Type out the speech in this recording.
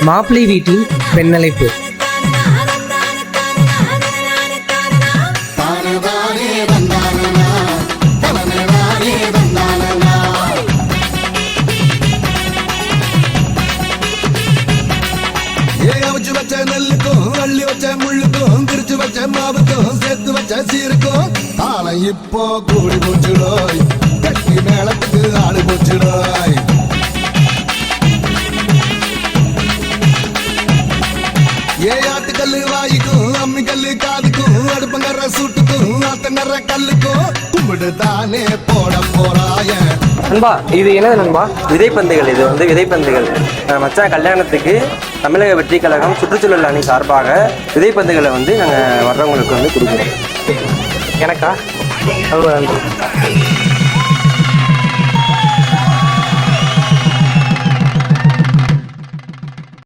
மாப்பிள்ளை வீட்டின் பெண்ணழைப்பு. அவிச்சு வச்ச நெல்லுக்கும் அள்ளி வச்ச முள்ளுக்கும் திரிச்சு வச்ச மாவுக்கும் சேர்த்து வச்ச சீருக்கும் தாளம் இப்போ கூடி போச்சுடோய், கட்டி மேளத்துக்கு ஆடு போச்சுடோய். ஆட்டுக்கல்லு வாய்க்கும் அம்மி கல்லு காதுக்கும் அடுப்பங்கற சூட்டுக்கும் ஆத்தங்கற கல்லுக்கும் கும்பிடு தானே போட போறாய. நண்பா இது என்னது நண்பா? விதைப்பந்துகள். இது வந்து விதைப்பந்துகள். மச்சான் கல்யாணத்துக்கு தமிழக வெற்றி கழகம் சுற்றுச்சூழல் அணி சார்பாக விதைப்பந்துகளை வந்து நாங்கள் வர்றவங்களுக்கு வந்து கொடுக்குறோம். எனக்கா? ரொம்ப நன்றி.